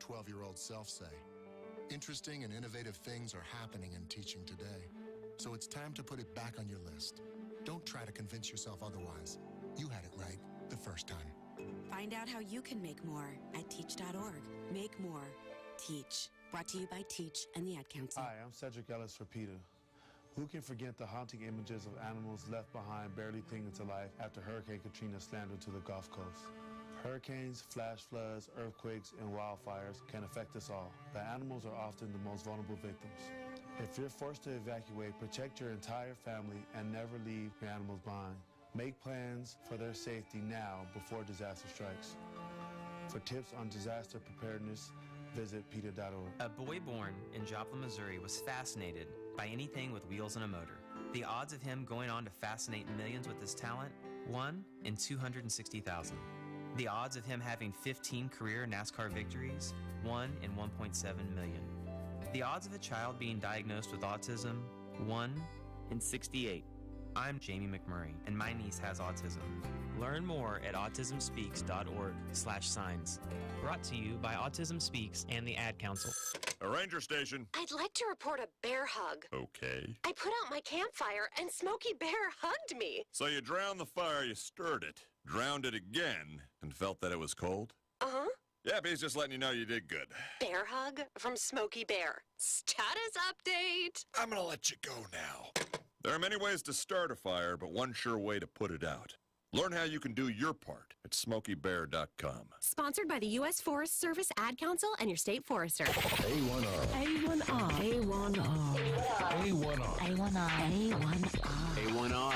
12-year-old self say. Interesting and innovative things are happening in teaching today, so it's time to put it back on your list. Don't try to convince yourself otherwise. You had it right the first time. Find out how you can make more at teach.org. Make more. Teach. Brought to you by Teach and the Ad Council. Hi, I'm Cedric Ellis for PETA. Who can forget the haunting images of animals left behind barely clinging to life after Hurricane Katrina slammed into the Gulf Coast? Hurricanes, flash floods, earthquakes, and wildfires can affect us all. The animals are often the most vulnerable victims. If you're forced to evacuate, protect your entire family and never leave your animals behind. Make plans for their safety now before disaster strikes. For tips on disaster preparedness, visit PETA.org. A boy born in Joplin, Missouri was fascinated by anything with wheels and a motor. The odds of him going on to fascinate millions with his talent, 1 in 260,000. The odds of him having 15 career NASCAR victories, 1 in 1.7 million. The odds of a child being diagnosed with autism, 1 in 68. I'm Jamie McMurray, and my niece has autism. Learn more at autismspeaks.org/signs. Brought to you by Autism Speaks and the Ad Council. A ranger station. I'd like to report a bear hug. Okay. I put out my campfire and Smokey Bear hugged me. So you drowned the fire, you stirred it, drowned it again, and felt that it was cold? Uh-huh. Yeah, he's just letting you know you did good. Bear hug from Smokey Bear. Status update. I'm gonna let you go now. There are many ways to start a fire, but one sure way to put it out. Learn how you can do your part at SmokeyBear.com. Sponsored by the U.S. Forest Service Ad Council and your state forester. A1R. A1R. A1R. A1R. A1R. A1R.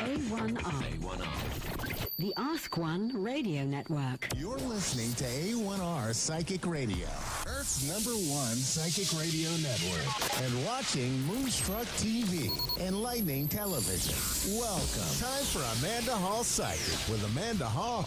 A1R. The Ask One Radio Network. You're listening to A1R Psychic Radio, Earth's #1 psychic radio network, and watching Moonstruck TV and Lightning Television. Welcome. Time for Amanda Hall Psychic with Amanda Hall.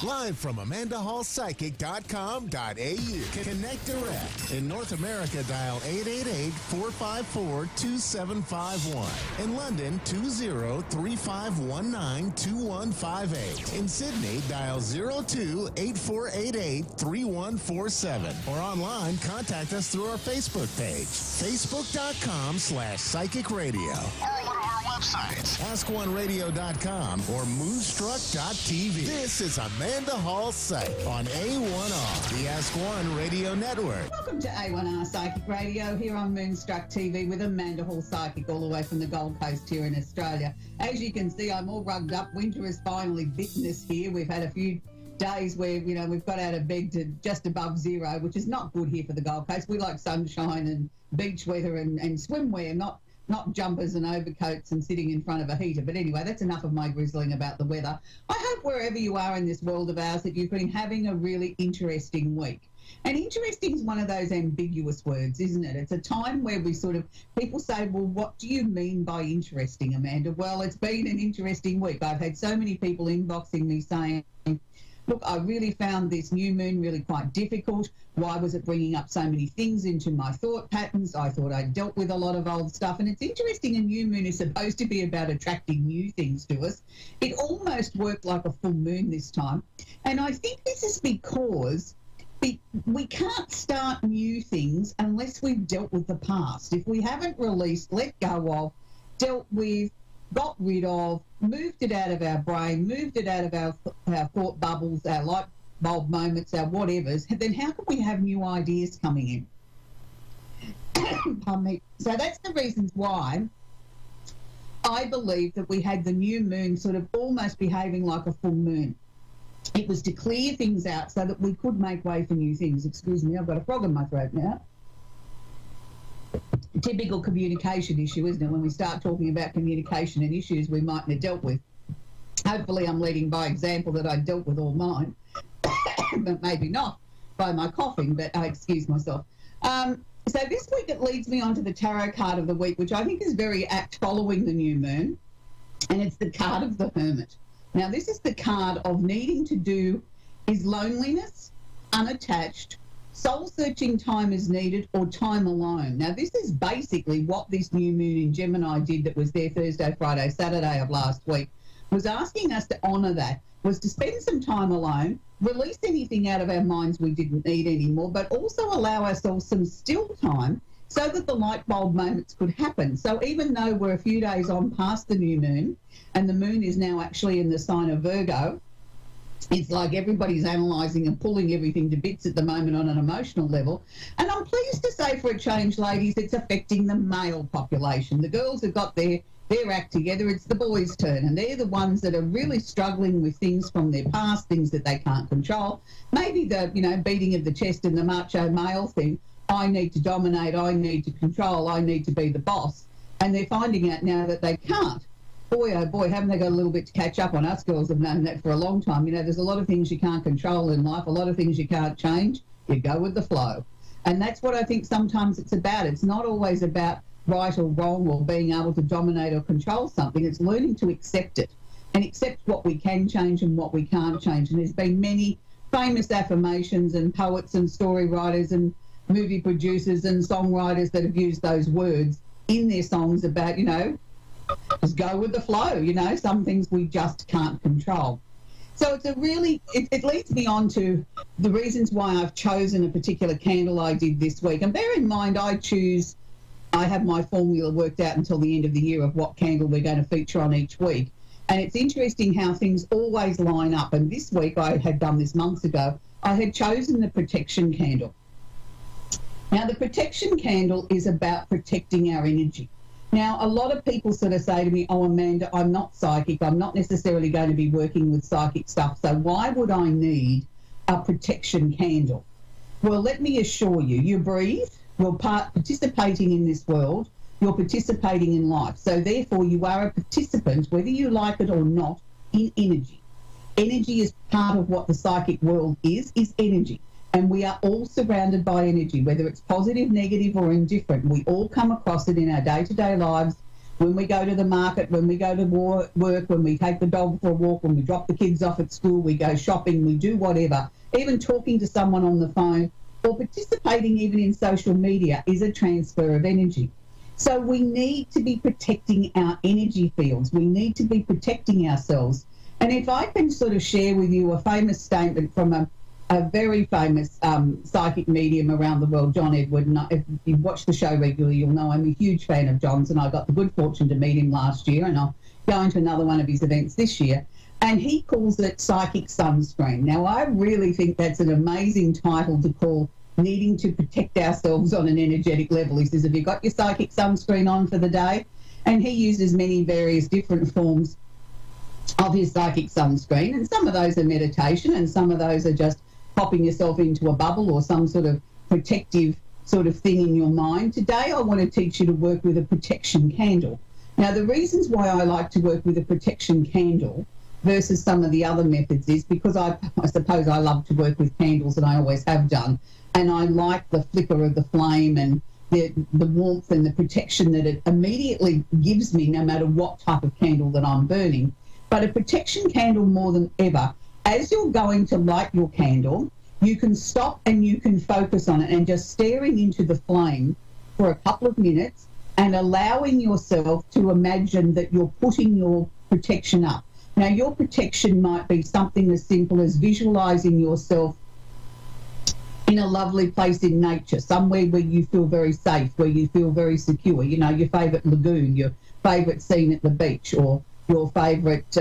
Live from AmandaHallPsychic.com.au. Connect direct. In North America, dial 888-454-2751. In London, 20-3519-2158. In Sydney, dial 02-8488-3147. Or online, contact us through our Facebook page, facebook.com/psychic radio. Or one of our websites, askoneradio.com or moonstruck.tv. This is Amanda Hall Psych on A1R, the Ask One Radio Network. Welcome to A1R Psychic Radio here on Moonstruck TV with Amanda Hall Psychic all the way from the Gold Coast here in Australia. As you can see, I'm all rugged up. Winter has finally bitten us here. We've had a few days where, you know, we've got out of bed to just above zero, which is not good here for the Gold Coast. We like sunshine and beach weather and swimwear, not jumpers and overcoats and sitting in front of a heater. But anyway, that's enough of my grizzling about the weather. I hope wherever you are in this world of ours that you've been having a really interesting week. And interesting is one of those ambiguous words, isn't it? It's a time where we sort of, people say, well, what do you mean by interesting, Amanda? Well, it's been an interesting week. I've had so many people inboxing me saying, look, I really found this new moon really quite difficult. Why was it bringing up so many things into my thought patterns? I thought I'd dealt with a lot of old stuff. And it's interesting, a new moon is supposed to be about attracting new things to us. It almost worked like a full moon this time. And I think this is because we can't start new things unless we've dealt with the past. If we haven't released, let go of, dealt with, got rid of, moved it out of our brain, moved it out of our thought bubbles, our light bulb moments, our whatevers, then how can we have new ideas coming in? Pardon me. So that's the reasons why I believe that we had the new moon sort of almost behaving like a full moon. It was to clear things out so that we could make way for new things. Excuse me, I've got a frog in my throat now. Typical communication issue, isn't it? When we start talking about communication and issues we mightn't have dealt with. Hopefully I'm leading by example that I dealt with all mine, but maybe not by my coughing, but I excuse myself. So this week it leads me on to the tarot card of the week, which I think is very apt following the new moon, and it's the card of the Hermit. Now, this is the card of needing to do is loneliness, unattached, soul-searching time is needed, or time alone. Now, this is basically what this new moon in Gemini did that was there Thursday, Friday, Saturday of last week, was asking us to honour that. was to spend some time alone, release anything out of our minds we didn't need anymore, but also allow ourselves some still time so that the light bulb moments could happen. So even though we're a few days on past the new moon, and the moon is now actually in the sign of Virgo, it's like everybody's analysing and pulling everything to bits at the moment on an emotional level. And I'm pleased to say, for a change, ladies, it's affecting the male population. The girls have got their act together. It's the boys' turn, and they're the ones that are really struggling with things from their past, things that they can't control. Maybe the, beating of the chest and the macho male thing. I need to dominate, I need to control, I need to be the boss. And they're finding out now that they can't. Boy, oh boy, haven't they got a little bit to catch up on? Us girls have known that for a long time. There's a lot of things you can't control in life, a lot of things you can't change. You go with the flow. And that's what I think sometimes it's about. It's not always about right or wrong or being able to dominate or control something. It's learning to accept it and accept what we can change and what we can't change. And there's been many famous affirmations and poets and story writers and movie producers and songwriters that have used those words in their songs about, just go with the flow. Some things we just can't control. So it's it leads me on to the reasons why I've chosen a particular candle I did this week. And bear in mind, I have my formula worked out until the end of the year of what candle we're going to feature on each week. And it's interesting how things always line up. And this week, I had done this months ago, I had chosen the protection candle. Now, the protection candle is about protecting our energy. Now, a lot of people sort of say to me, oh, Amanda, I'm not psychic. I'm not necessarily going to be working with psychic stuff. So why would I need a protection candle? Well, let me assure you, you breathe, you're participating in this world, you're participating in life. So therefore, you are a participant, whether you like it or not, in energy. Energy is part of what the psychic world is energy. And we are all surrounded by energy, whether it's positive, negative, or indifferent. We all come across it in our day-to-day lives, when we go to the market, when we go to work, when we take the dog for a walk, when we drop the kids off at school, we go shopping, we do whatever. Even talking to someone on the phone or participating even in social media is a transfer of energy. So we need to be protecting our energy fields. We need to be protecting ourselves. And if I can sort of share with you a famous statement from a very famous psychic medium around the world, John Edward. And if you watch the show regularly, you'll know I'm a huge fan of John's, and I got the good fortune to meet him last year, and I'll go into another one of his events this year. And he calls it psychic sunscreen. Now, I really think that's an amazing title to call needing to protect ourselves on an energetic level. He says, have you got your psychic sunscreen on for the day? And he uses many various different forms of his psychic sunscreen, and some of those are meditation, and some of those are just popping yourself into a bubble or some sort of protective sort of thing in your mind. Today, I want to teach you to work with a protection candle. Now, the reasons why I like to work with a protection candle versus some of the other methods is because I suppose I love to work with candles, and I always have done. And I like the flicker of the flame and the warmth and the protection that it immediately gives me, no matter what type of candle that I'm burning. But a protection candle, more than ever, as you're going to light your candle, you can stop and you can focus on it and just staring into the flame for a couple of minutes and allowing yourself to imagine that you're putting your protection up. Now, your protection might be something as simple as visualizing yourself in a lovely place in nature, somewhere where you feel very safe, where you feel very secure, your favourite lagoon, your favourite scene at the beach, or your favourite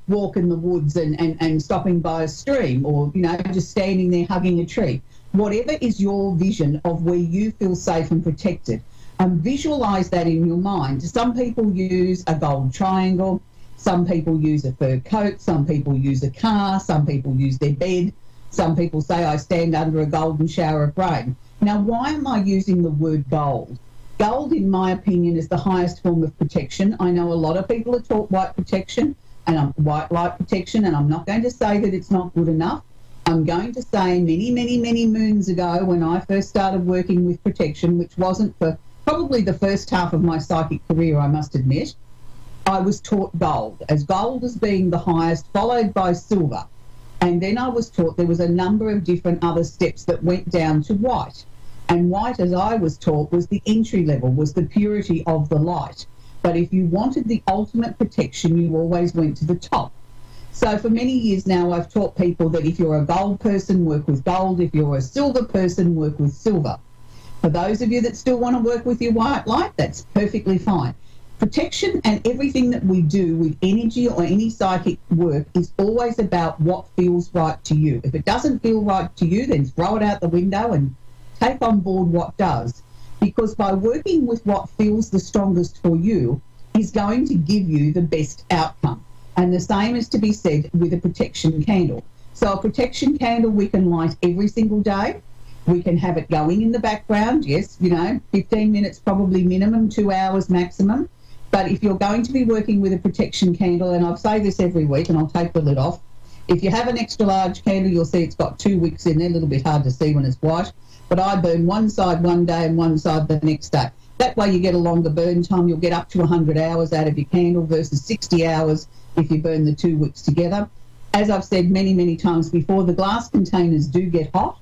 walk in the woods and stopping by a stream, or, just standing there hugging a tree. Whatever is your vision of where you feel safe and protected, visualise that in your mind. Some people use a gold triangle, some people use a fur coat, some people use a car, some people use their bed, some people say, I stand under a golden shower of rain. Now, why am I using the word gold? Gold, in my opinion, is the highest form of protection. I know a lot of people are taught white protection and white light protection, and I'm not going to say that it's not good enough. I'm going to say many, many, many moons ago, when I first started working with protection, which wasn't for probably the first half of my psychic career, I must admit, I was taught gold as being the highest, followed by silver. And then I was taught there was a number of different other steps that went down to white. And white, as I was taught, was the entry level, was the purity of the light. But if you wanted the ultimate protection, you always went to the top. So for many years now, I've taught people that if you're a gold person, work with gold. If you're a silver person, work with silver. For those of you that still want to work with your white light, that's perfectly fine. Protection and everything that we do with energy or any psychic work is always about what feels right to you. If it doesn't feel right to you, then throw it out the window and take on board what does. Because by working with what feels the strongest for you is going to give you the best outcome. And the same is to be said with a protection candle. So a protection candle we can light every single day. We can have it going in the background, yes, 15 minutes probably minimum, 2 hours maximum. But if you're going to be working with a protection candle, and I'll say this every week and I'll take the lid off, if you have an extra large candle, you'll see it's got 2 wicks in there, a little bit hard to see when it's white. But I burn one side one day and one side the next day. That way you get a longer burn time. You'll get up to 100 hours out of your candle versus 60 hours if you burn the 2 wicks together. As I've said many, many times before, the glass containers do get hot.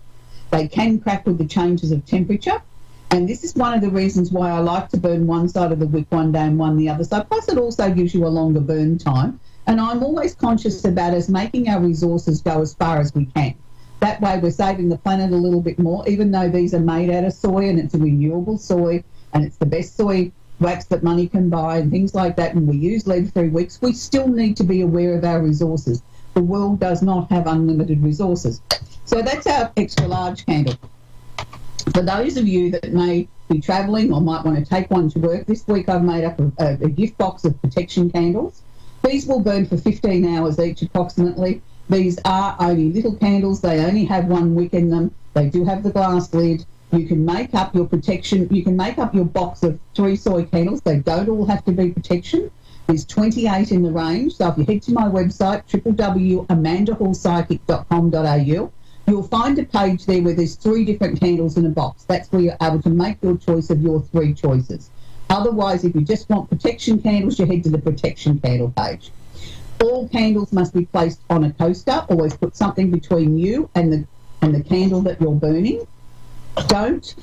They can crack with the changes of temperature. And this is one of the reasons why I like to burn one side of the wick one day and one the other side. Plus, it also gives you a longer burn time. And I'm always conscious about us making our resources go as far as we can. That way, we're saving the planet a little bit more, even though these are made out of soy and it's a renewable soy and it's the best soy wax that money can buy and things like that. And we use lead-free wicks. We still need to be aware of our resources. The world does not have unlimited resources. So that's our extra large candle. For those of you that may be travelling or might want to take one to work, this week I've made up a gift box of protection candles. These will burn for 15 hours each approximately. These are only little candles. They only have 1 wick in them. They do have the glass lid. You can make up your protection. You can make up your box of 3 soy candles. They don't all have to be protection. There's 28 in the range. So if you head to my website, www.amandahallpsychic.com.au, you'll find a page there where there's 3 different candles in a box. That's where you're able to make your choice of your 3 choices. Otherwise, if you just want protection candles, you head to the protection candle page. All candles must be placed on a coaster. Always put something between you and the candle that you're burning. Don't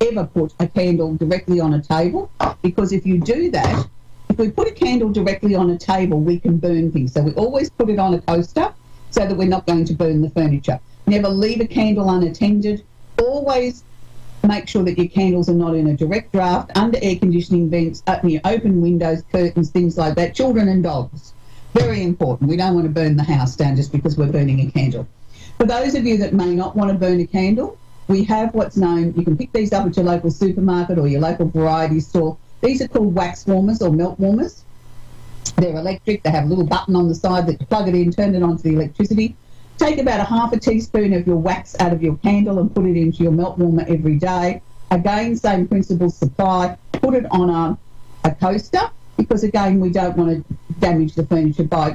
ever put a candle directly on a table, because if you do that, if we put a candle directly on a table, we can burn things. So we always put it on a coaster so that we're not going to burn the furniture. Never leave a candle unattended. Always make sure that your candles are not in a direct draft, under air conditioning vents, near open windows, curtains, things like that. Children and dogs. Very important. We don't want to burn the house down just because we're burning a candle. For those of you that may not want to burn a candle, we have what's known, you can pick these up at your local supermarket or your local variety store. These are called wax warmers or melt warmers. They're electric. They have a little button on the side that you plug it in, turn it on to the electricity. Take about a half a teaspoon of your wax out of your candle and put it into your melt warmer every day. Again, same principles apply. Put it on a coaster, because again, we don't want to damage the furniture by,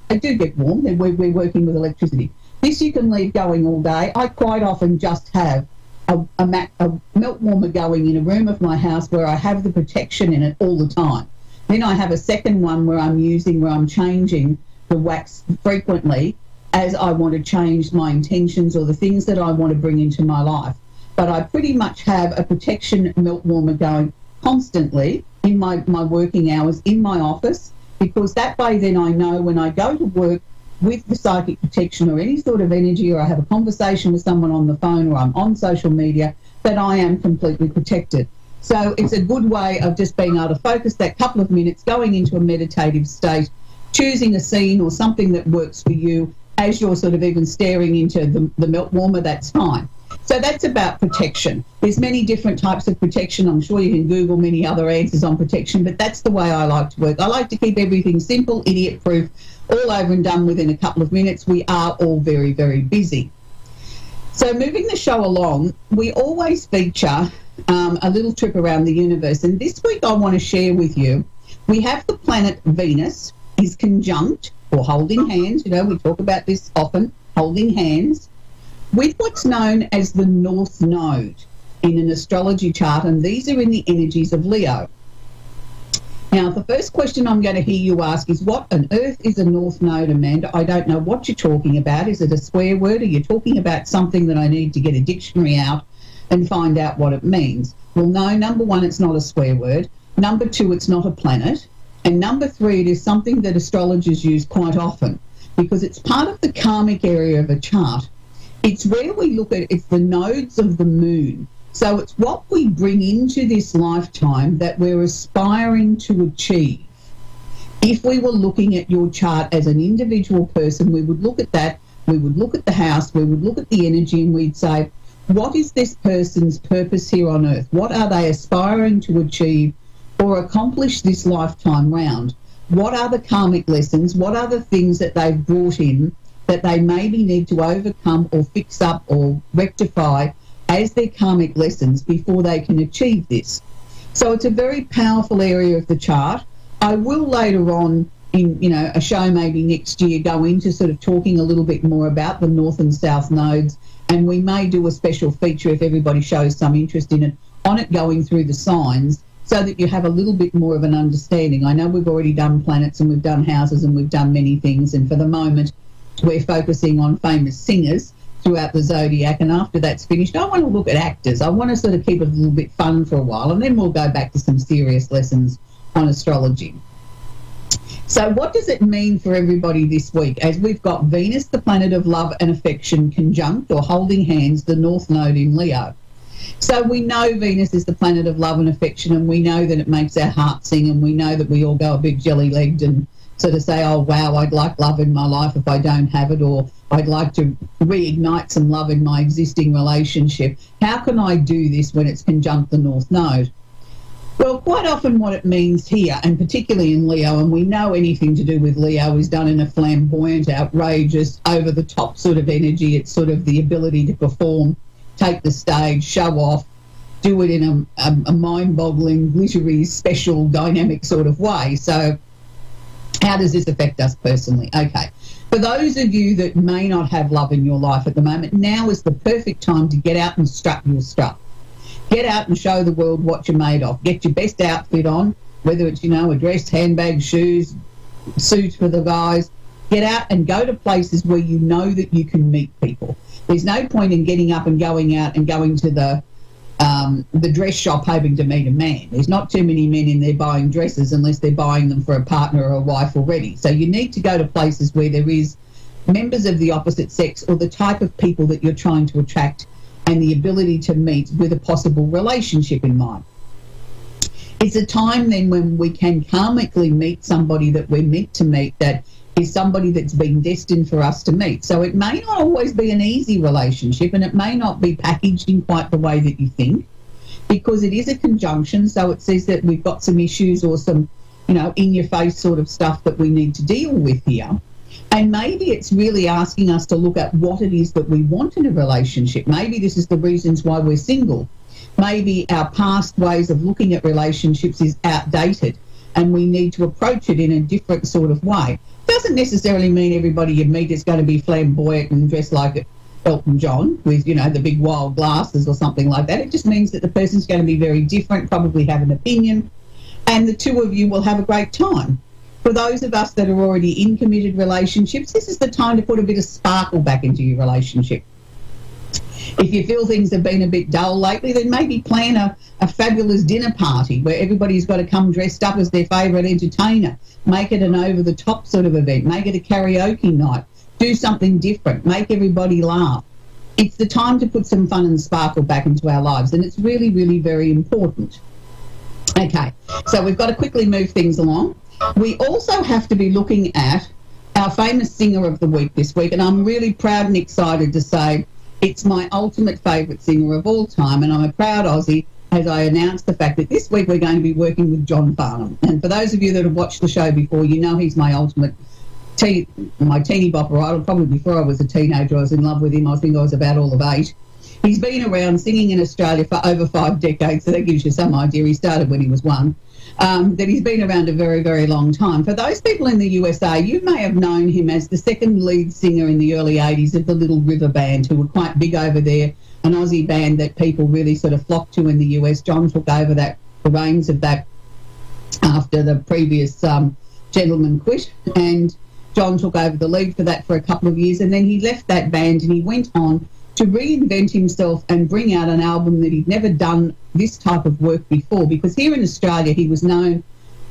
they do get warm. We're working with electricity. This you can leave going all day. I quite often just have a melt warmer going in a room of my house where I have the protection in it all the time. Then I have a second one where I'm changing the wax frequently as I want to change my intentions or the things that I want to bring into my life. But I pretty much have a protection melt warmer going constantly in my working hours in my office, because that way then I know when I go to work with the psychic protection or any sort of energy, or I have a conversation with someone on the phone or I'm on social media, that I am completely protected. So it's a good way of just being able to focus that couple of minutes, going into a meditative state, choosing a scene or something that works for you as you're sort of even staring into the melt warmer. That's fine. So that's about protection. There's many different types of protection. I'm sure you can Google many other answers on protection, but that's the way I like to work. I like to keep everything simple, idiot-proof, all over and done within a couple of minutes. We are all very, very busy. So moving the show along, we always feature a little trip around the universe. And this week I want to share with you, we have the planet Venus is conjunct, or holding hands, we talk about this often, holding hands, with what's known as the North Node in an astrology chart, and these are in the energies of Leo. Now, the first question I'm going to hear you ask is, what on earth is a North Node, Amanda? I don't know what you're talking about. Is it a swear word? Are you talking about something that I need to get a dictionary out and find out what it means? Well, no, number one, it's not a swear word. Number two, it's not a planet. And number 3, it is something that astrologers use quite often because it's part of the karmic area of a chart. It's where we look at, it's the nodes of the moon. So it's what we bring into this lifetime that we're aspiring to achieve. If we were looking at your chart as an individual person, we would look at that, we would look at the house, we would look at the energy, and we'd say, what is this person's purpose here on earth? What are they aspiring to achieve or accomplish this lifetime round? What are the karmic lessons? What are the things that they've brought in that they maybe need to overcome or fix up or rectify as their karmic lessons before they can achieve this? So it's a very powerful area of the chart. I will later on in, a show maybe next year go into sort of talking a little bit more about the north and south nodes, and we may do a special feature if everybody shows some interest in it, on it going through the signs so that you have a little bit more of an understanding. I know we've already done planets and we've done houses and we've done many things, and for the moment we're focusing on famous singers throughout the zodiac, and after that's finished I want to look at actors. I want to sort of keep it a little bit fun for a while, and then we'll go back to some serious lessons on astrology. So what does it mean for everybody this week? As we've got Venus, the planet of love and affection, conjunct or holding hands the north node in Leo. So we know Venus is the planet of love and affection, and we know that it makes our heart sing, and we know that we all go a bit jelly-legged and sort of say, oh, wow, I'd like love in my life if I don't have it, or I'd like to reignite some love in my existing relationship. How can I do this when it's conjunct the north node? Well, quite often what it means here, and particularly in Leo, and we know anything to do with Leo is done in a flamboyant, outrageous, over-the-top sort of energy. It's sort of the ability to perform, take the stage, show off, do it in a mind-boggling, glittery, special, dynamic sort of way. So how does this affect us personally? Okay. For those of you that may not have love in your life at the moment, now is the perfect time to get out and strut your stuff. Get out and show the world what you're made of. Get your best outfit on, whether it's, a dress, handbag, shoes, suit for the guys. Get out and go to places where you know that you can meet people. There's no point in getting up and going out and going to the dress shop hoping to meet a man. There's not too many men in there buying dresses unless they're buying them for a partner or a wife already. So you need to go to places where there is members of the opposite sex or the type of people that you're trying to attract, and the ability to meet with a possible relationship in mind. It's a time then when we can karmically meet somebody that we're meant to meet, that is somebody that's been destined for us to meet. So it may not always be an easy relationship, and it may not be packaged in quite the way that you think, because it is a conjunction. So it says that we've got some issues or some, in-your-face sort of stuff that we need to deal with here. And maybe it's really asking us to look at what it is that we want in a relationship. Maybe this is the reasons why we're single. Maybe our past ways of looking at relationships is outdated, and we need to approach it in a different sort of way. Doesn't necessarily mean everybody you meet is going to be flamboyant and dressed like Elton John with, the big wild glasses or something like that. It just means that the person's going to be very different, probably have an opinion, and the two of you will have a great time. For those of us that are already in committed relationships, this is the time to put a bit of sparkle back into your relationship. If you feel things have been a bit dull lately, then maybe plan a fabulous dinner party where everybody's got to come dressed up as their favourite entertainer. Make it an over-the-top sort of event. Make it a karaoke night. Do something different. Make everybody laugh. It's the time to put some fun and sparkle back into our lives, and it's really, really very important. Okay, so we've got to quickly move things along. We also have to be looking at our famous singer of the week this week, and I'm really proud and excited to say it's my ultimate favourite singer of all time, and I'm a proud Aussie as I announce the fact that this week we're going to be working with John Farnham. And for those of you that have watched the show before, you know he's my ultimate, my teeny bopper idol. Probably before I was a teenager, I was in love with him. I think I was about all of 8. He's been around singing in Australia for over 5 decades, so that gives you some idea. He started when he was 1. That he's been around a very, very long time. For those people in the USA, you may have known him as the second lead singer in the early 80s of the Little River Band, who were quite big over there, an Aussie band that people really sort of flocked to in the US. John took over the reins of that after the previous gentleman quit, and John took over the lead for that for a couple of years, and then he left that band and he went on to reinvent himself and bring out an album that he'd never done this type of work before, because here in Australia he was known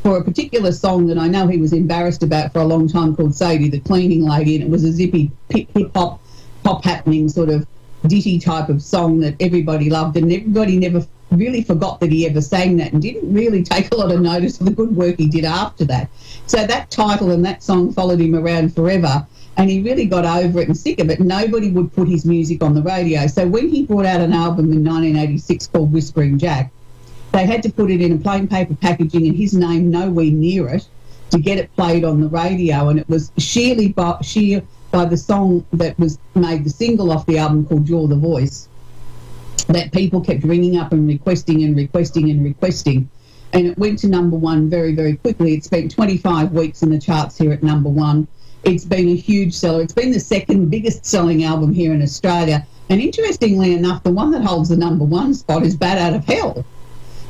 for a particular song that I know he was embarrassed about for a long time called Sadie the Cleaning Lady, and it was a zippy hip-hop, pop-happening sort of ditty type of song that everybody loved, and everybody never really forgot that he ever sang that and didn't really take a lot of notice of the good work he did after that. So that title and that song followed him around forever, and he really got over it and sick of it. Nobody would put his music on the radio. So when he brought out an album in 1986 called Whispering Jack, they had to put it in a plain paper packaging and his name nowhere near it to get it played on the radio. And it was sheer by the song that was made the single off the album called You're the Voice that people kept ringing up and requesting and requesting and requesting. And it went to number one very, very quickly. It spent 25 weeks in the charts here at number one. It's been a huge seller. It's been the second biggest selling album here in Australia. And interestingly enough, the one that holds the number one spot is Bat Out of Hell.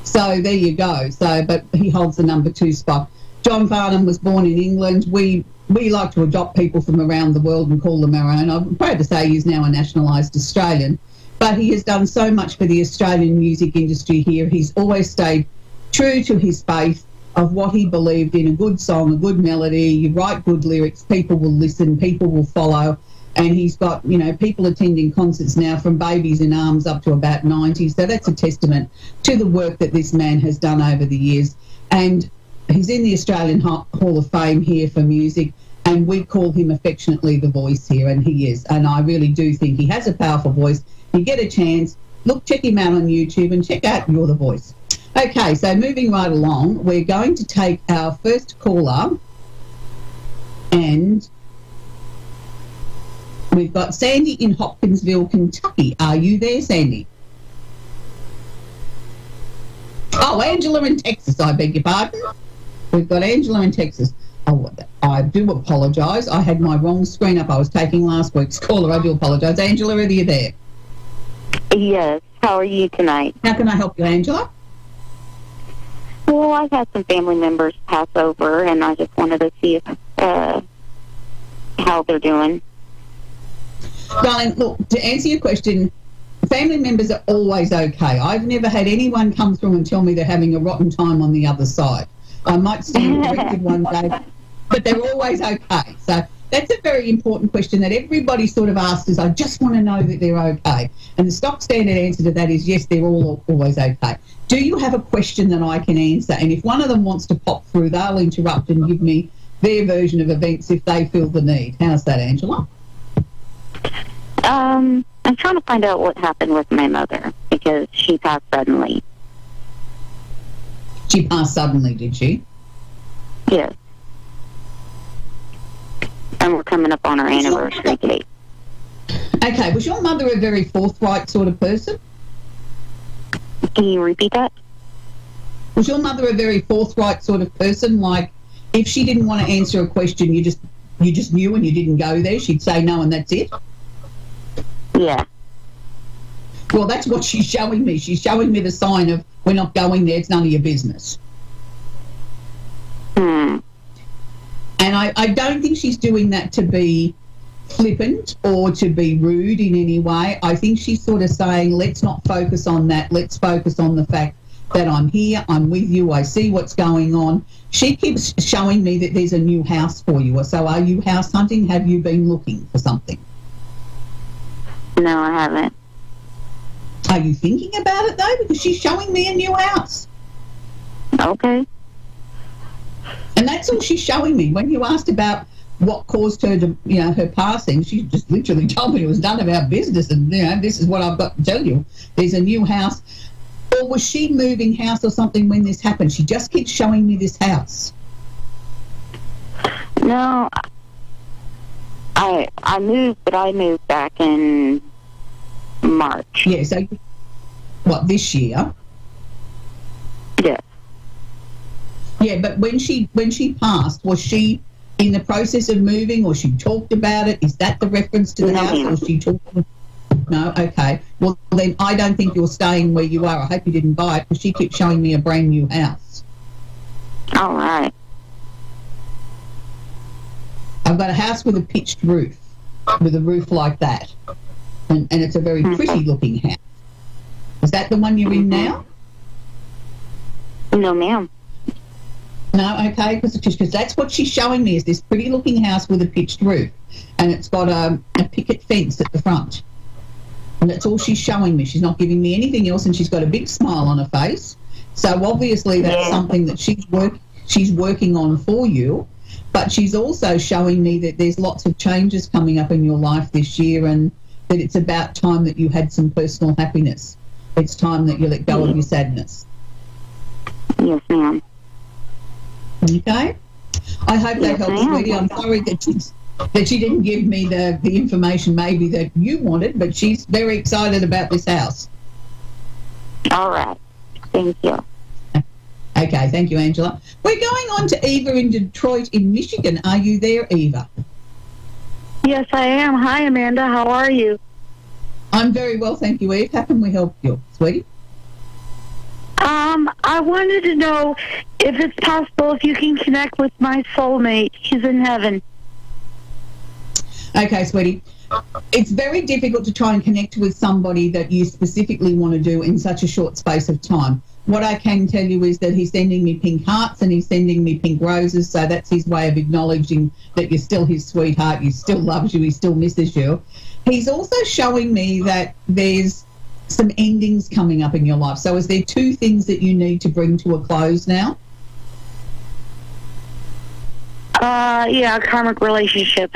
So there you go. But he holds the number two spot. John Farnham was born in England. We like to adopt people from around the world and call them our own. I'm proud to say he's now a nationalised Australian. But he has done so much for the Australian music industry here. He's always stayed true to his faith of what he believed in: a good song, a good melody, you write good lyrics, people will listen, people will follow. And he's got, people attending concerts now from babies in arms up to about 90. So that's a testament to the work that this man has done over the years. And he's in the Australian Hall of Fame here for music, and we call him affectionately the Voice here, and he is. And I really do think he has a powerful voice. You get a chance, check him out on YouTube and check out You're the Voice. Okay, so moving right along, we're going to take our first caller, and we've got Sandy in Hopkinsville, Kentucky. Are you there, Sandy? Oh, Angela in Texas, I beg your pardon. We've got Angela in Texas. Oh, I do apologise. I had my wrong screen up. I was taking last week's caller. I do apologise. Angela, are you there? Yes. How are you tonight? How can I help you, Angela? Well, I've had some family members pass over, and I just wanted to see how they're doing. Darling, look, to answer your question, family members are always okay. I've never had anyone come through and tell me they're having a rotten time on the other side. I might stand corrected one day, but they're always okay. So that's a very important question that everybody sort of asks, is I just want to know that they're okay. And the stock standard answer to that is yes, they're always okay. Do you have a question that I can answer? And if one of them wants to pop through, they'll interrupt and give me their version of events if they feel the need. How's that, Angela? I'm trying to find out what happened with my mother, because she passed suddenly. She passed suddenly, did she? Yes. And we're coming up on our anniversary date. Okay, was your mother a very forthright sort of person? Can you repeat that? Was your mother a very forthright sort of person? Like, if she didn't want to answer a question, you just knew and you didn't go there, she'd say no and that's it? Yeah. Well, that's what she's showing me. She's showing me the sign of, we're not going there, it's none of your business. And I don't think she's doing that to be flippant or to be rude in any way. I think she's sort of saying, let's not focus on that. Let's focus on the fact that I'm here, I'm with you, I see what's going on. She keeps showing me that there's a new house for you. So are you house hunting? Have you been looking for something? No, I haven't. Are you thinking about it, though? Because she's showing me a new house. Okay. And that's all she's showing me. When you asked about what caused her to, her passing, she just literally told me it was none of our business. And, this is what I've got to tell you. There's a new house. Or was she moving house or something when this happened? She just keeps showing me this house. No, I moved, but I moved back in March. Yeah, so what, this year? Yes. Yeah, but when she passed, was she in the process of moving, or she talked about it? Is that the reference to the house, or she talked? No, okay. Well, then I don't think you're staying where you are. I hope you didn't buy it, because she keeps showing me a brand new house. All right. I've got a house with a pitched roof, with a roof like that, and it's a very pretty looking house. Is that the one you're in now? No, ma'am. No, okay, because that's what she's showing me is this pretty-looking house with a pitched roof, and it's got a picket fence at the front. And that's all she's showing me. She's not giving me anything else, and she's got a big smile on her face. So obviously that's something that she's working on for you. But she's also showing me that there's lots of changes coming up in your life this year, and that it's about time that you had some personal happiness. It's time that you let go of your sadness. Yes, ma'am. Okay? I hope that helps, sweetie. I'm sorry that she didn't give me the information maybe that you wanted, but she's very excited about this house. All right. Thank you. Okay, thank you, Angela. We're going on to Eva in Detroit in Michigan. Are you there, Eva? Yes, I am. Hi, Amanda. How are you? I'm very well, thank you, Eve. How can we help you, sweetie? I wanted to know if it's possible if you can connect with my soulmate. He's in heaven. Okay, sweetie. It's very difficult to try and connect with somebody that you specifically want to do in such a short space of time. What I can tell you is that he's sending me pink hearts and he's sending me pink roses, so that's his way of acknowledging that you're still his sweetheart, he still loves you, he still misses you. He's also showing me that there's some endings coming up in your life. So is there two things that you need to bring to a close now? Yeah, a karmic relationship.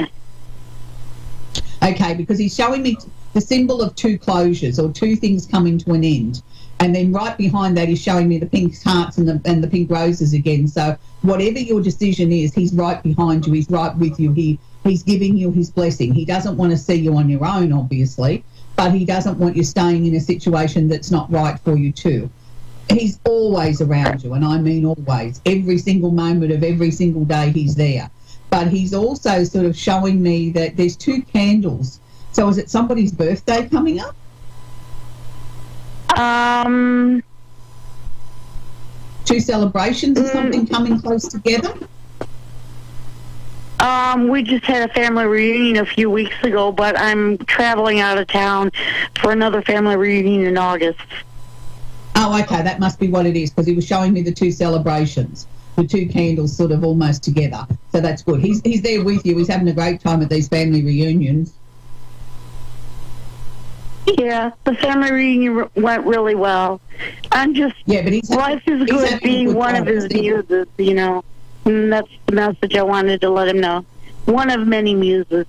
Okay, because he's showing me the symbol of two closures or two things coming to an end. And then right behind that, he's showing me the pink hearts and the pink roses again. So whatever your decision is, he's right behind you. He's right with you. He's giving you his blessing. He doesn't want to see you on your own, obviously, but he doesn't want you staying in a situation that's not right for you too. He's always around you, and I mean always. Every single moment of every single day, he's there. But he's also sort of showing me that there's two candles. So is it somebody's birthday coming up? Two celebrations or something coming close together? We just had a family reunion a few weeks ago, but I'm traveling out of town for another family reunion in August. Oh, okay, that must be what it is, because he was showing me the two celebrations, the two candles sort of almost together. So that's good. He's there with you. He's having a great time at these family reunions. Yeah, the family reunion went really well. I'm just, but life is good being one of his muses, you know. And that's the message I wanted to let him know. One of many muses.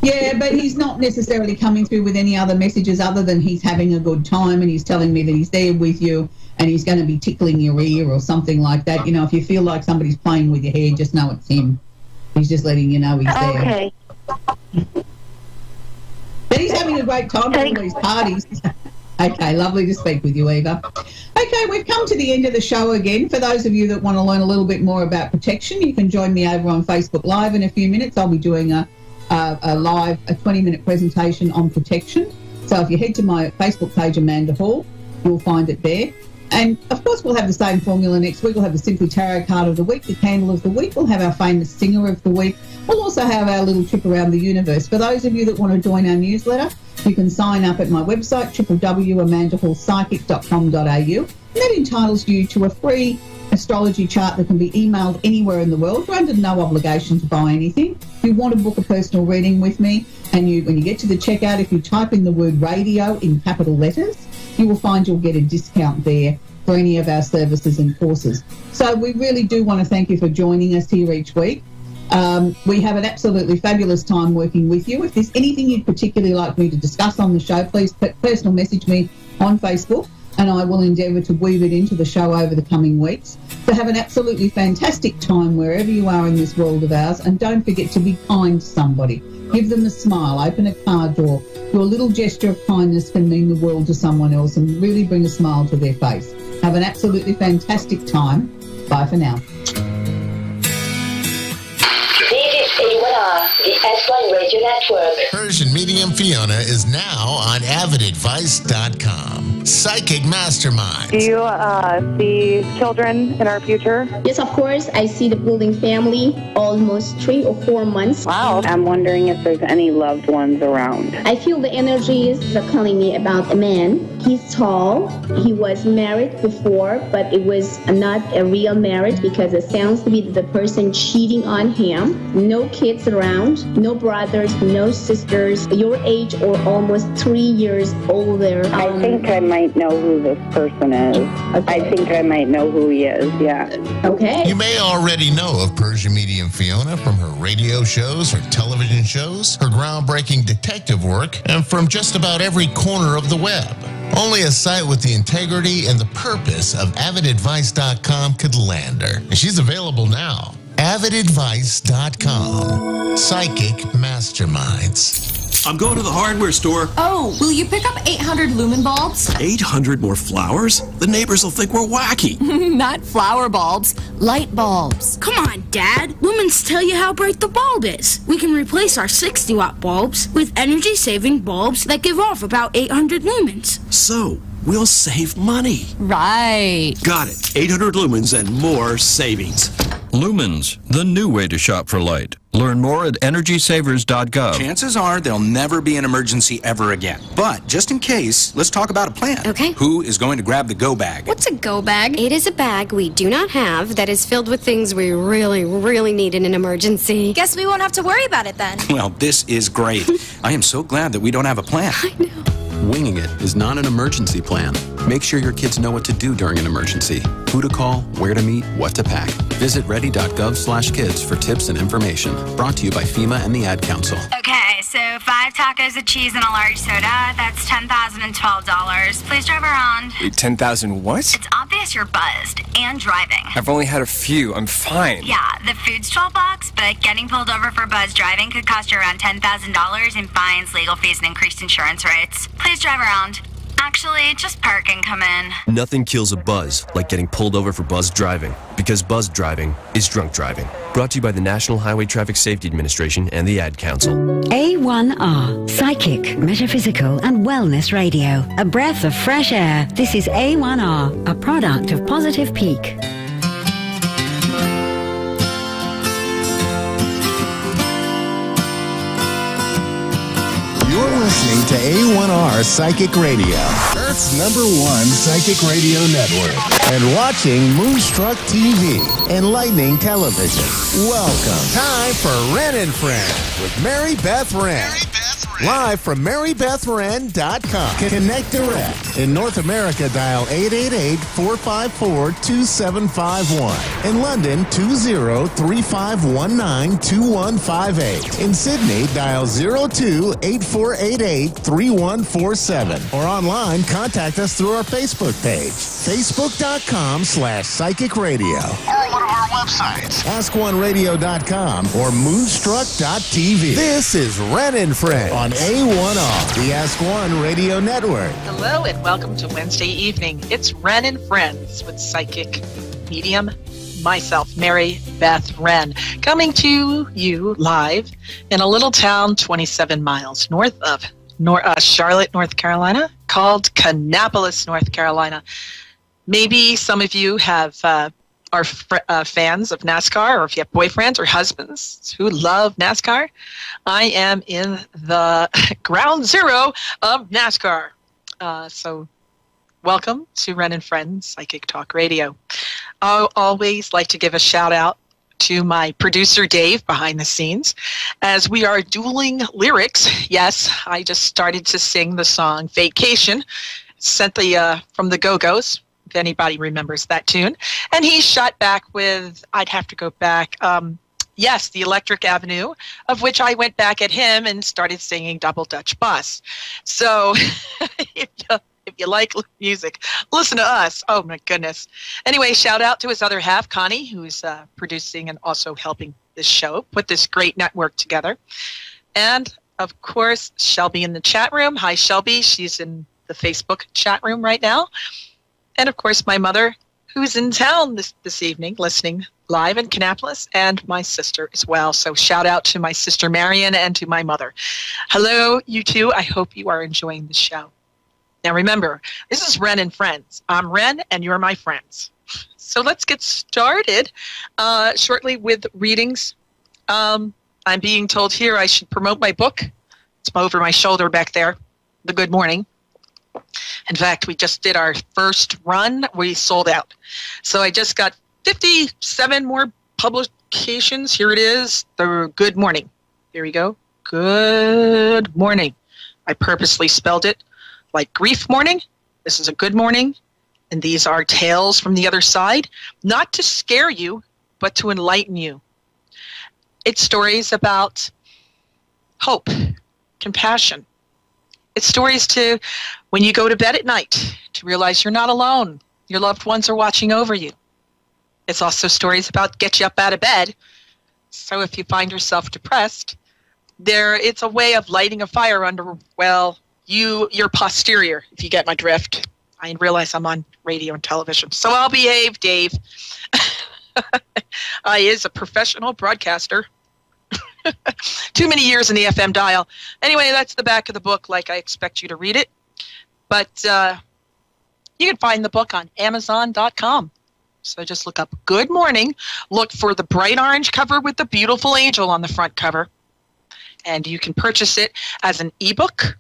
Yeah, but he's not necessarily coming through with any other messages other than he's having a good time, and he's telling me that he's there with you and he's going to be tickling your ear or something like that. You know, if you feel like somebody's playing with your hair, just know it's him. He's just letting you know he's there. Okay. But he's having a great time at all these parties. Okay, lovely to speak with you, Eva. Okay, we've come to the end of the show again. For those of you that want to learn a little bit more about protection, you can join me over on Facebook Live in a few minutes. I'll be doing a 20-minute presentation on protection. So if you head to my Facebook page, Amanda Hall, you'll find it there. And, of course, we'll have the same formula next week. We'll have the Simply Tarot card of the week, the candle of the week. We'll have our famous singer of the week. We'll also have our little trip around the universe. For those of you that want to join our newsletter, you can sign up at my website, www.amandahallpsychic.com.au. And that entitles you to a free astrology chart that can be emailed anywhere in the world. You're under no obligation to buy anything. If you want to book a personal reading with me, and when you get to the checkout, if you type in the word radio in capital letters, you will find you'll get a discount there for any of our services and courses. So we really do want to thank you for joining us here each week. We have an absolutely fabulous time working with you. If there's anything you'd particularly like me to discuss on the show, please personal message me on Facebook, and I will endeavour to weave it into the show over the coming weeks. So have an absolutely fantastic time wherever you are in this world of ours, and don't forget to be kind to somebody. Give them a smile, open a car door. Your little gesture of kindness can mean the world to someone else and really bring a smile to their face. Have an absolutely fantastic time. Bye for now. This is A1R, the S1 Radio Network. Persian Medium Fiona is now on avidadvice.com. Psychic Mastermind. Do you see children in our future? Yes, of course. I see the building family almost 3 or 4 months. Wow. I'm wondering if there's any loved ones around. I feel the energies are calling me about a man. He's tall. He was married before, but it was not a real marriage because it sounds to be the person cheating on him. No kids around, no brothers, no sisters. Your age or almost 3 years older. I think I might know who this person is. Okay. I think I might know who he is, yeah. Okay. You may already know of Persian medium Fiona from her radio shows, her television shows, her groundbreaking detective work, and from just about every corner of the web. Only a site with the integrity and the purpose of avidadvice.com could land her. And she's available now. avidadvice.com. Psychic Masterminds. I'm going to the hardware store. Oh, will you pick up 800 lumen bulbs? 800 more flowers? The neighbors will think we're wacky. Not flower bulbs, light bulbs. Come on, Dad. Lumens tell you how bright the bulb is. We can replace our 60-watt bulbs with energy-saving bulbs that give off about 800 lumens. So, we'll save money. Right. Got it. 800 lumens and more savings. Lumens, the new way to shop for light. Learn more at EnergySavers.gov. Chances are there'll never be an emergency ever again. But just in case, let's talk about a plan. Okay. Who is going to grab the go bag? What's a go bag? It is a bag we do not have that is filled with things we really, really need in an emergency. Guess we won't have to worry about it then. Well, this is great. I am so glad that we don't have a plan. I know. Winging it is not an emergency plan. Make sure your kids know what to do during an emergency. Who to call, where to meet, what to pack. Visit ready.gov/kids for tips and information. Brought to you by FEMA and the Ad Council. Okay, so 5 tacos of cheese and a large soda. That's $10,012. Please drive around. Wait, 10,000 what? It's obvious you're buzzed and driving. I've only had a few. I'm fine. Yeah, the food's $12, but getting pulled over for buzz driving could cost you around $10,000 in fines, legal fees, and increased insurance rates. Please drive around. Actually, just park and come in. Nothing kills a buzz like getting pulled over for buzz driving, because buzz driving is drunk driving. Brought to you by the National Highway Traffic Safety Administration and the Ad Council. A1R Psychic, Metaphysical and Wellness Radio. A breath of fresh air. This is A1R, a product of Positive Peak. You're listening to A1R Psychic Radio, Earth's #1 psychic radio network, and watching Moonstruck TV, enlightening television. Welcome. Time for Ren and Friends with Mary Beth Wren. Live from MaryBethWren.com. Connect direct. In North America, dial 888-454-2751. In London, 20-3519-2158. In Sydney, dial 02-8488-3147. Or online, contact us through our Facebook page, Facebook.com/Psychic Radio. Or one of our websites, AskOneRadio.com or Moonstruck.tv. This is Ren and Friends on A1R, the Ask One Radio Network. Hello and welcome to Wednesday evening. It's Ren and Friends with psychic medium, myself, Mary Beth Wren, coming to you live in a little town 27 miles north of Charlotte, North Carolina, called Kannapolis, North Carolina. Maybe some of you have are fans of NASCAR, or if you have boyfriends or husbands who love NASCAR. I am in the ground zero of NASCAR. So welcome to Ren and Friends Psychic Talk Radio. I always like to give a shout out to my producer Dave behind the scenes, as we are dueling lyrics. Yes, I just started to sing the song Vacation, sent from the Go-Go's, if anybody remembers that tune. And he shot back with, I'd have to go back, yes, the Electric Avenue, of which I went back at him and started singing Double Dutch Bus. So if you like music, listen to us. Oh, my goodness. Anyway, shout out to his other half, Connie, who's producing and also helping this show, put this great network together. And, of course, Shelby in the chat room. Hi, Shelby. She's in the Facebook chat room right now. And, of course, my mother, who's in town this evening, listening live in Kannapolis, and my sister as well. So shout out to my sister Marion and to my mother. Hello, you two. I hope you are enjoying the show. Now remember, this is Ren and Friends. I'm Ren, and you're my friends. So let's get started shortly with readings. I'm being told here I should promote my book. It's over my shoulder back there, The Good Morning. In fact, we just did our first run. We sold out. So I just got 57 more publications. Here it is, The Good Morning. Here we go. Good morning. I purposely spelled it like grief morning. This is a good morning. And these are tales from the other side, not to scare you, but to enlighten you. It's stories about hope, compassion. It's stories to, when you go to bed at night, to realize you're not alone. Your loved ones are watching over you. It's also stories about get you up out of bed. So if you find yourself depressed, it's a way of lighting a fire under, well, your posterior, if you get my drift. I realize I'm on radio and television. So I'll behave, Dave. I is a professional broadcaster. Too many years in the FM dial. Anyway, that's the back of the book, like I expect you to read it. But you can find the book on Amazon.com. So just look up Good Morning. Look for the bright orange cover with the beautiful angel on the front cover. And you can purchase it as an ebook,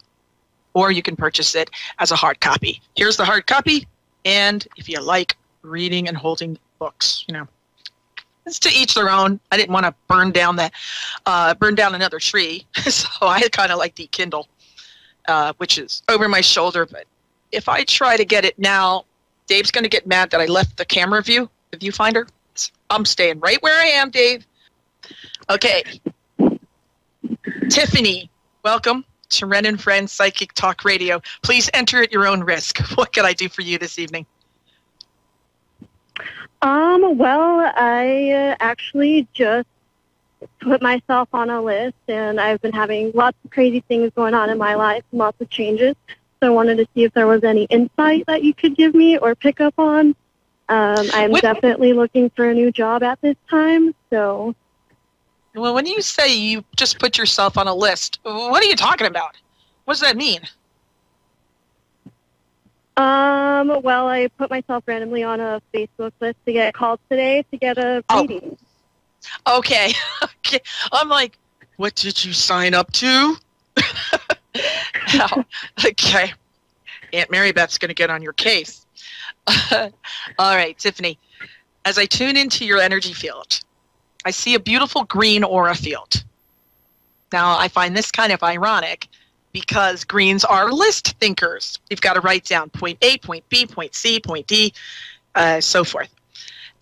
or you can purchase it as a hard copy. Here's the hard copy. And if you like reading and holding books, it's to each their own. I didn't want to burn down another tree, so I kind of like the Kindle, which is over my shoulder. But if I try to get it now, Dave's going to get mad that I left the camera view, the viewfinder. I'm staying right where I am, Dave. Okay. Tiffany, welcome to Ren and Friends Psychic Talk Radio. Please enter at your own risk. What can I do for you this evening? Well, I actually just put myself on a list, and I've been having lots of crazy things going on in my life, lots of changes. So I wanted to see if there was any insight that you could give me or pick up on. I'm definitely looking for a new job at this time, so... Well, when you say you just put yourself on a list, what are you talking about? What does that mean? Well, I put myself randomly on a Facebook list to get called today to get a reading. Okay. Okay. I'm like, what did you sign up to? Okay. Aunt Mary Beth's going to get on your case. All right, Tiffany. As I tune into your energy field, I see a beautiful green aura field. Now, I find this kind of ironic because greens are list thinkers. You've got to write down point A, point B, point C, point D, so forth.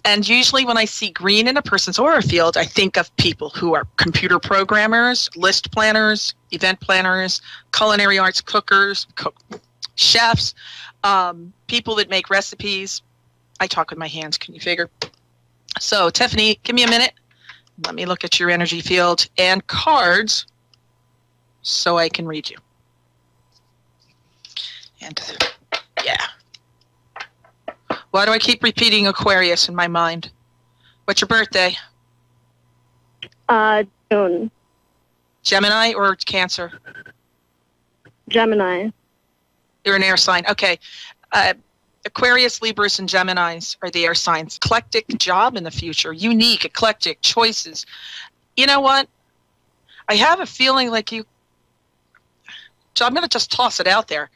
And usually when I see green in a person's aura field, I think of people who are computer programmers, list planners, event planners, culinary arts cookers, chefs, people that make recipes. I talk with my hands, can you figure? So, Tiffany, give me a minute. Let me look at your energy field and cards so I can read you. And, yeah. Why do I keep repeating Aquarius in my mind? What's your birthday? June. Gemini or Cancer? Gemini. You're an air sign. Okay. Aquarius, Libras, and Geminis are the air signs. Eclectic job in the future. Unique, eclectic choices. You know what? I have a feeling like you... So I'm going to just toss it out there.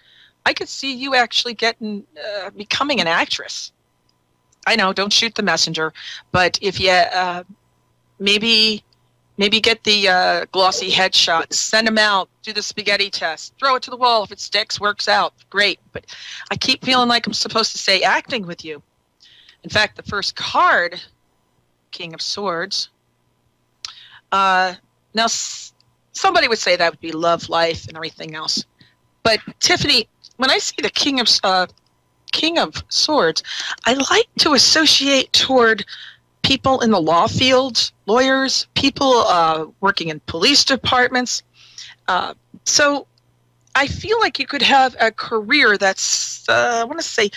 I could see you actually becoming an actress. I know, don't shoot the messenger. But if you maybe get the glossy headshots, send them out, do the spaghetti test, throw it to the wall. If it sticks, works out, great. But I keep feeling like I'm supposed to say acting with you. In fact, the first card, King of Swords. Now, somebody would say that would be love, life, and everything else. But Tiffany, when I see the King of Swords, I like to associate toward people in the law field, lawyers, people working in police departments. So I feel like you could have a career that's, I want to say,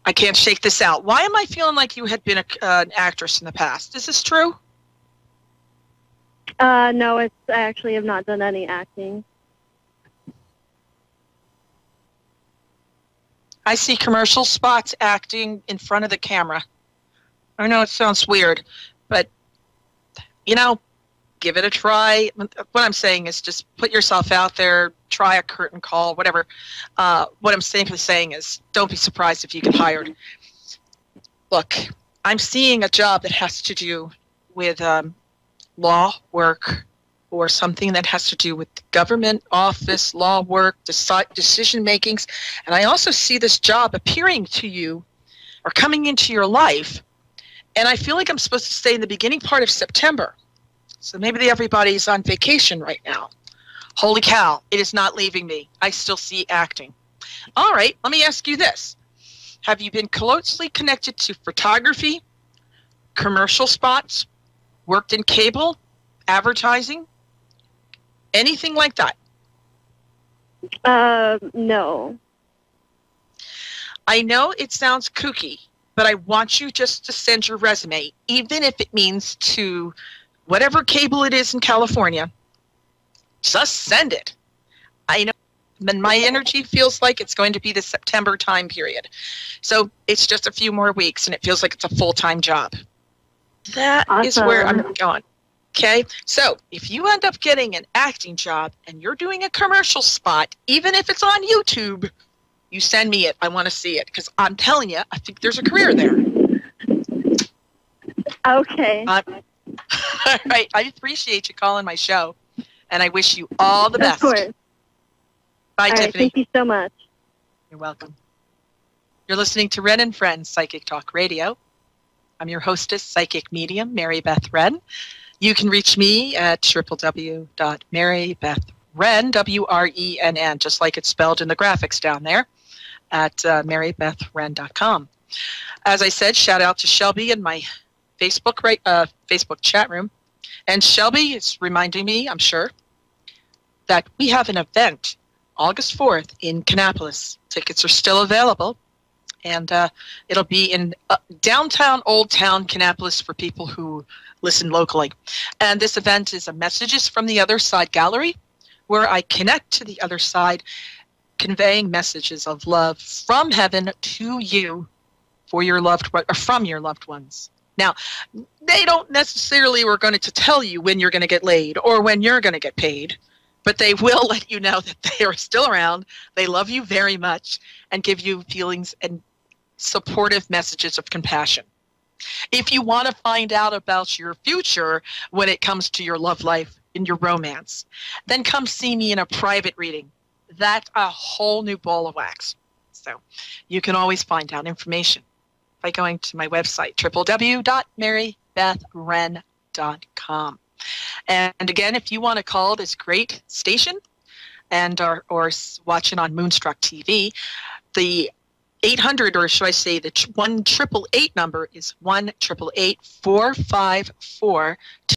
I can't shake this out. Why am I feeling like you had been an actress in the past? Is this true? No, I actually have not done any acting. I see commercial spots acting in front of the camera. I know it sounds weird, but, give it a try. What I'm saying is just put yourself out there, try a curtain call, whatever. What I'm simply saying is don't be surprised if you get hired. Look, I'm seeing a job that has to do with law work or something that has to do with government office, law work, decision makings. And I also see this job appearing to you or coming into your life. And I feel like I'm supposed to stay in the beginning part of September. So maybe everybody's on vacation right now. Holy cow, it is not leaving me. I still see acting. All right, let me ask you this. Have you been closely connected to photography, commercial spots, worked in cable, advertising, anything like that? No. I know it sounds kooky, but I want you just to send your resume, even if it means to whatever cable it is in California. Just send it. I know my energy feels like it's going to be the September time period. So it's just a few more weeks, and it feels like it's a full-time job. That is where I'm going. Okay? So if you end up getting an acting job and you're doing a commercial spot, even if it's on YouTube, you send me it. I want to see it because I'm telling you, I think there's a career there. Okay. All right. I appreciate you calling my show, and I wish you all the best. Of course. Bye, all Tiffany. Right, thank you so much. You're welcome. You're listening to Wren and Friends Psychic Talk Radio. I'm your hostess, psychic medium, Mary Beth Wren. You can reach me at www.marybethwren, W-R-E-N-N, just like it's spelled in the graphics down there, at marybethwren.com. As I said, shout out to Shelby in my Facebook chat room. And Shelby is reminding me, I'm sure, that we have an event August 4th in Kannapolis. Tickets are still available. And it'll be in downtown Old Town Kannapolis for people who listen locally. And this event is a Messages from the Other Side gallery, where I connect to the other side, conveying messages of love from heaven to you for your loved one, or from your loved ones. Now, they don't necessarily are going to tell you when you're going to get laid or when you're going to get paid, but they will let you know that they are still around, they love you very much, and give you feelings and supportive messages of compassion. If you want to find out about your future when it comes to your love life and your romance, then come see me in a private reading. That's a whole new ball of wax. So you can always find out information by going to my website, www.marybethwren.com. And again, if you want to call this great station and or watch it on Moonstruck TV, the 800, or should I say the 1-888 number is 1-888-454